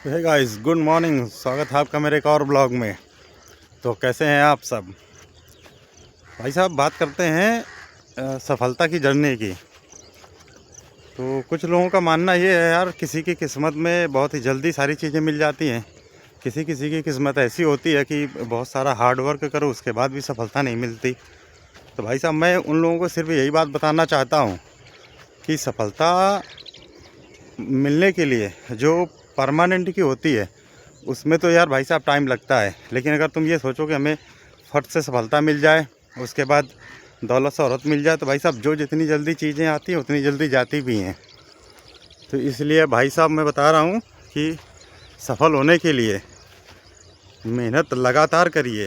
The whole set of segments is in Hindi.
Hey guys, good morning. स्वागत है आपका मेरे एक और ब्लॉग में। तो कैसे हैं आप सब भाई साहब? बात करते हैं सफलता की जर्नी की। तो कुछ लोगों का मानना ये है यार, किसी की किस्मत में बहुत ही जल्दी सारी चीज़ें मिल जाती हैं, किसी किसी की किस्मत ऐसी होती है कि बहुत सारा हार्ड वर्क करो उसके बाद भी सफलता नहीं मिलती। तो भाई साहब, मैं उन लोगों को सिर्फ यही बात बताना चाहता हूँ कि सफलता मिलने के लिए जो परमानेंट की होती है उसमें तो यार भाई साहब टाइम लगता है। लेकिन अगर तुम ये सोचो कि हमें फट से सफलता मिल जाए, उसके बाद दौलत शोहरत मिल जाए, तो भाई साहब जो जितनी जल्दी चीज़ें आती हैं उतनी जल्दी जाती भी हैं। तो इसलिए भाई साहब मैं बता रहा हूँ कि सफल होने के लिए मेहनत लगातार करिए।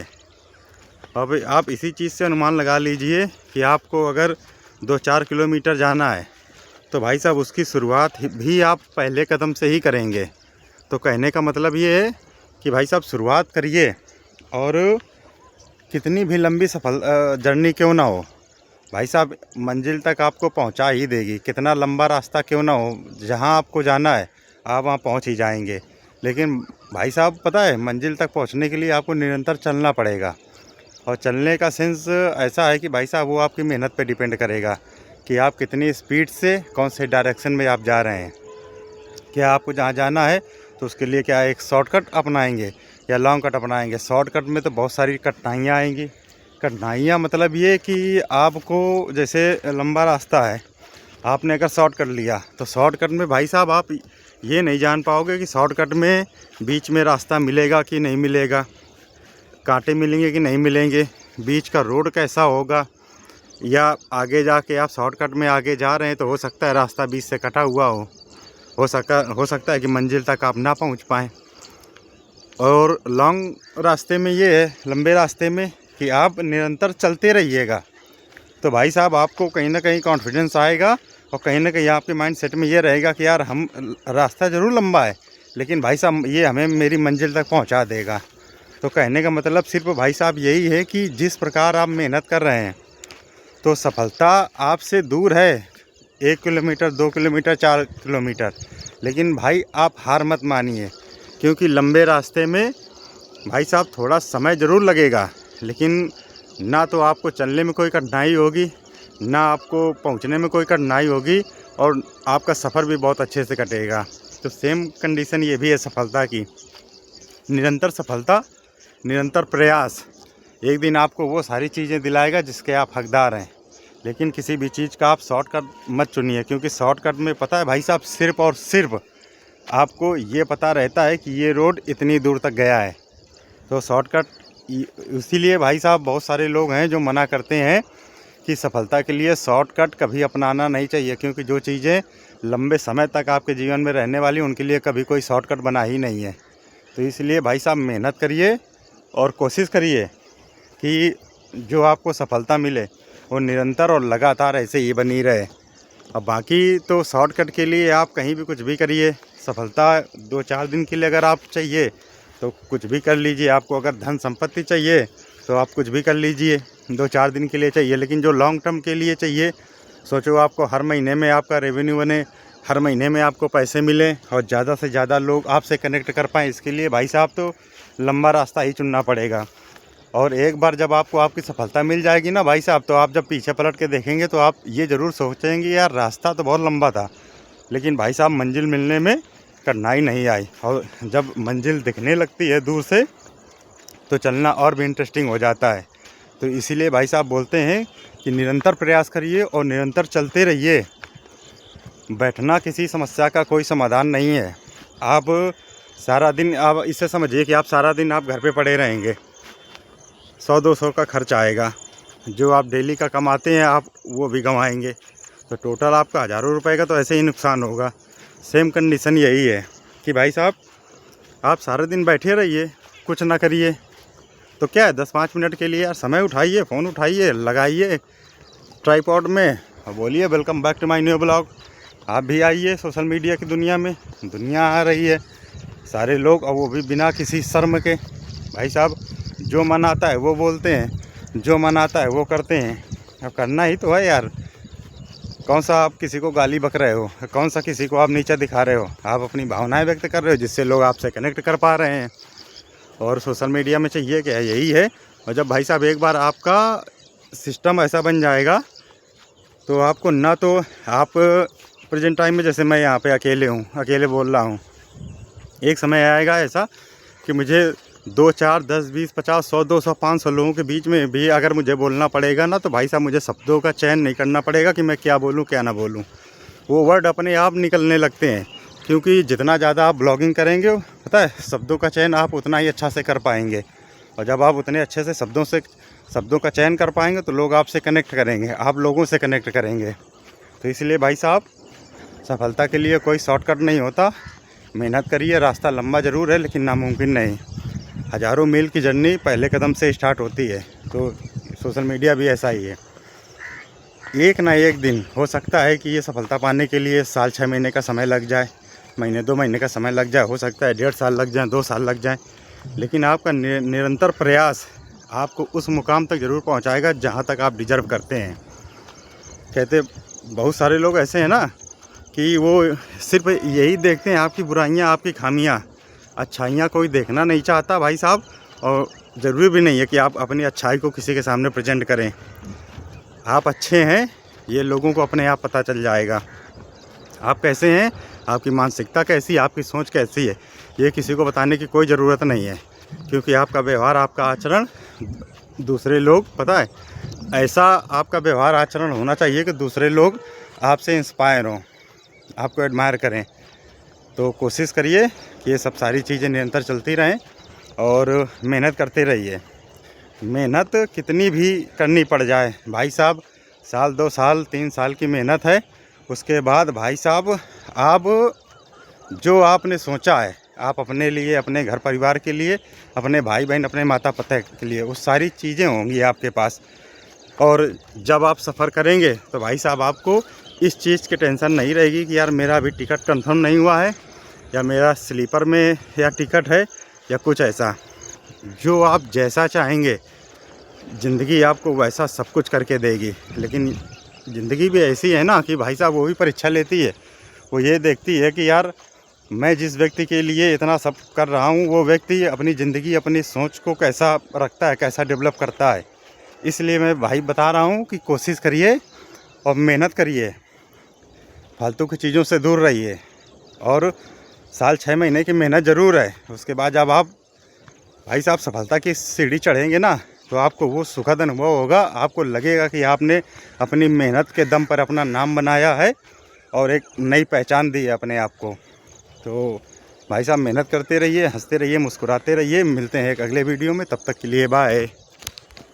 अब आप इसी चीज़ से अनुमान लगा लीजिए कि आपको अगर 2-4 किलोमीटर जाना है तो भाई साहब उसकी शुरुआत भी आप पहले कदम से ही करेंगे। तो कहने का मतलब ये है कि भाई साहब शुरुआत करिए, और कितनी भी लंबी सफल जर्नी क्यों ना हो भाई साहब, मंजिल तक आपको पहुंचा ही देगी। कितना लंबा रास्ता क्यों ना हो, जहां आपको जाना है आप वहां पहुंच ही जाएंगे। लेकिन भाई साहब पता है, मंजिल तक पहुंचने के लिए आपको निरंतर चलना पड़ेगा। और चलने का सेंस ऐसा है कि भाई साहब वो आपकी मेहनत पे डिपेंड करेगा कि आप कितनी स्पीड से कौन से डायरेक्शन में आप जा रहे हैं। क्या आपको जहाँ जाना है तो उसके लिए क्या एक शॉर्टकट अपनाएंगे या लॉन्ग कट अपनाएंगे? शॉर्टकट में तो बहुत सारी कठिनाइयाँ आएंगी। कठिनाइयाँ मतलब ये कि आपको जैसे लंबा रास्ता है, आपने अगर शॉर्टकट लिया तो शॉर्टकट में भाई साहब आप ये नहीं जान पाओगे कि शॉर्टकट में बीच में रास्ता मिलेगा कि नहीं मिलेगा, कांटे मिलेंगे कि नहीं मिलेंगे, बीच का रोड कैसा होगा, या आगे जाके आप शॉर्टकट में आगे जा रहे हैं तो हो सकता है रास्ता बीच से कटा हुआ हो सकता है कि मंजिल तक आप ना पहुंच पाएँ। और लॉन्ग रास्ते में ये है, लंबे रास्ते में, कि आप निरंतर चलते रहिएगा। तो भाई साहब आपको कहीं ना कहीं कॉन्फिडेंस आएगा, और कहीं ना कहीं आपके माइंड सेट में ये रहेगा कि यार हम रास्ता ज़रूर लंबा है लेकिन भाई साहब ये हमें मेरी मंजिल तक पहुंचा देगा। तो कहने का मतलब सिर्फ भाई साहब यही है कि जिस प्रकार आप मेहनत कर रहे हैं तो सफलता आपसे दूर है, 1 किलोमीटर, 2 किलोमीटर, 4 किलोमीटर। लेकिन भाई आप हार मत मानिए, क्योंकि लंबे रास्ते में भाई साहब थोड़ा समय ज़रूर लगेगा, लेकिन ना तो आपको चलने में कोई कठिनाई होगी, ना आपको पहुंचने में कोई कठिनाई होगी, और आपका सफ़र भी बहुत अच्छे से कटेगा। तो सेम कंडीशन ये भी है सफलता की। निरंतर सफलता, निरंतर प्रयास एक दिन आपको वो सारी चीज़ें दिलाएगा जिसके आप हकदार हैं। लेकिन किसी भी चीज़ का आप शॉर्टकट मत चुनिए, क्योंकि शॉर्टकट में पता है भाई साहब सिर्फ़ और सिर्फ आपको ये पता रहता है कि ये रोड इतनी दूर तक गया है। तो शॉर्टकट इसीलिए भाई साहब बहुत सारे लोग हैं जो मना करते हैं कि सफलता के लिए शॉर्टकट कभी अपनाना नहीं चाहिए, क्योंकि जो चीज़ें लंबे समय तक आपके जीवन में रहने वाली उनके लिए कभी कोई शॉर्टकट बना ही नहीं है। तो इसलिए भाई साहब मेहनत करिए और कोशिश करिए कि जो आपको सफलता मिले वो निरंतर और लगातार ऐसे ही बनी रहे। अब बाकी तो शॉर्टकट के लिए आप कहीं भी कुछ भी करिए। सफलता 2-4 दिन के लिए अगर आप चाहिए तो कुछ भी कर लीजिए, आपको अगर धन संपत्ति चाहिए तो आप कुछ भी कर लीजिए, 2-4 दिन के लिए चाहिए। लेकिन जो लॉन्ग टर्म के लिए चाहिए, सोचो आपको हर महीने में आपका रेवेन्यू बने, हर महीने में आपको पैसे मिलें और ज़्यादा से ज़्यादा लोग आपसे कनेक्ट कर पाएँ, इसके लिए भाई साहब तो लंबा रास्ता ही चुनना पड़ेगा। और एक बार जब आपको आपकी सफलता मिल जाएगी ना भाई साहब, तो आप जब पीछे पलट के देखेंगे तो आप ये ज़रूर सोचेंगे यार रास्ता तो बहुत लंबा था, लेकिन भाई साहब मंजिल मिलने में कठिनाई नहीं आई। और जब मंजिल दिखने लगती है दूर से तो चलना और भी इंटरेस्टिंग हो जाता है। तो इसीलिए भाई साहब बोलते हैं कि निरंतर प्रयास करिए और निरंतर चलते रहिए। बैठना किसी समस्या का कोई समाधान नहीं है। आप सारा दिन, आप इसे समझिए कि आप सारा दिन आप घर पे पड़े रहेंगे, 100-200 का खर्च आएगा, जो आप डेली का कमाते हैं आप वो भी गंवाएंगे, तो टोटल आपका हज़ारों रुपए का तो ऐसे ही नुकसान होगा। सेम कंडीशन यही है कि भाई साहब आप सारे दिन बैठे रहिए, कुछ ना करिए, तो क्या है 10-5 मिनट के लिए यार समय उठाइए, फ़ोन उठाइए, लगाइए ट्राइपॉड में और बोलिए welcome back to my new blog. आप भी आइए सोशल मीडिया की दुनिया में, दुनिया आ रही है सारे लोग, और वो भी बिना किसी शर्म के। भाई साहब जो मन आता है वो बोलते हैं, जो मन आता है वो करते हैं। अब करना ही तो है यार, कौन सा आप किसी को गाली बक रहे हो, कौन सा किसी को आप नीचा दिखा रहे हो। आप अपनी भावनाएं व्यक्त कर रहे हो जिससे लोग आपसे कनेक्ट कर पा रहे हैं। और सोशल मीडिया में चाहिए क्या है, यही है। और जब भाई साहब एक बार आपका सिस्टम ऐसा बन जाएगा तो आपको ना तो आप प्रेजेंट टाइम में, जैसे मैं यहाँ पे अकेले हूँ, अकेले बोल रहा हूँ, एक समय आएगा ऐसा कि मुझे 2, 4, 10, 20, 50, 100, 200, 500 लोगों के बीच में भी अगर मुझे बोलना पड़ेगा ना, तो भाई साहब मुझे शब्दों का चयन नहीं करना पड़ेगा कि मैं क्या बोलूँ क्या ना बोलूँ। वो वर्ड अपने आप निकलने लगते हैं, क्योंकि जितना ज़्यादा आप ब्लॉगिंग करेंगे, पता है, शब्दों का चयन आप उतना ही अच्छा से कर पाएंगे। और जब आप उतने अच्छे से शब्दों का चयन कर पाएंगे तो लोग आपसे कनेक्ट करेंगे, आप लोगों से कनेक्ट करेंगे। तो इसलिए भाई साहब, सफलता के लिए कोई शॉर्टकट नहीं होता। मेहनत करिए, रास्ता लंबा ज़रूर है लेकिन नामुमकिन नहीं। हज़ारों मील की जर्नी पहले कदम से स्टार्ट होती है। तो सोशल मीडिया भी ऐसा ही है। एक ना एक दिन हो सकता है कि ये सफलता पाने के लिए साल 6 महीने का समय लग जाए, महीने 2 महीने का समय लग जाए, हो सकता है 1.5 साल लग जाए, 2 साल लग जाए, लेकिन आपका निरंतर प्रयास आपको उस मुकाम तक ज़रूर पहुंचाएगा जहां तक आप डिज़र्व करते हैं। कहते बहुत सारे लोग ऐसे हैं ना कि वो सिर्फ यही देखते हैं आपकी बुराइयां, आपकी खामियां, अच्छाइयां कोई देखना नहीं चाहता भाई साहब। और ज़रूरी भी नहीं है कि आप अपनी अच्छाई को किसी के सामने प्रेजेंट करें। आप अच्छे हैं ये लोगों को अपने आप पता चल जाएगा। आप कैसे हैं, आपकी मानसिकता कैसी, आपकी सोच कैसी है, ये किसी को बताने की कोई ज़रूरत नहीं है। क्योंकि आपका व्यवहार, आपका आचरण दूसरे लोग, पता है, ऐसा आपका व्यवहार आचरण होना चाहिए कि दूसरे लोग आपसे इंस्पायर हों, आपको एडमायर करें। तो कोशिश करिए कि ये सब सारी चीज़ें निरंतर चलती रहें और मेहनत करते रहिए। मेहनत कितनी भी करनी पड़ जाए भाई साहब, साल 2 साल 3 साल की मेहनत है, उसके बाद भाई साहब आप जो आपने सोचा है, आप अपने लिए, अपने घर परिवार के लिए, अपने भाई बहन, अपने माता पिता के लिए, वो सारी चीज़ें होंगी आपके पास। और जब आप सफ़र करेंगे तो भाई साहब आपको इस चीज़ की टेंशन नहीं रहेगी कि यार मेरा अभी टिकट कंफर्म नहीं हुआ है, या मेरा स्लीपर में या टिकट है, या कुछ ऐसा। जो आप जैसा चाहेंगे ज़िंदगी आपको वैसा सब कुछ करके देगी। लेकिन ज़िंदगी भी ऐसी है ना कि भाई साहब वो भी परीक्षा लेती है। वो ये देखती है कि यार मैं जिस व्यक्ति के लिए इतना सब कर रहा हूँ, वो व्यक्ति अपनी ज़िंदगी, अपनी सोच को कैसा रखता है, कैसा डेवलप करता है। इसलिए मैं भाई बता रहा हूँ कि कोशिश करिए और मेहनत करिए, फालतू की चीज़ों से दूर रहिए। और साल 6 महीने की मेहनत ज़रूर है, उसके बाद जब आप भाई साहब सफलता की सीढ़ी चढ़ेंगे ना, तो आपको वो सुखद अनुभव होगा। आपको लगेगा कि आपने अपनी मेहनत के दम पर अपना नाम बनाया है और एक नई पहचान दी है अपने आप को। तो भाई साहब मेहनत करते रहिए, हंसते रहिए, मुस्कुराते रहिए। मिलते हैं एक अगले वीडियो में, तब तक के लिए बाय।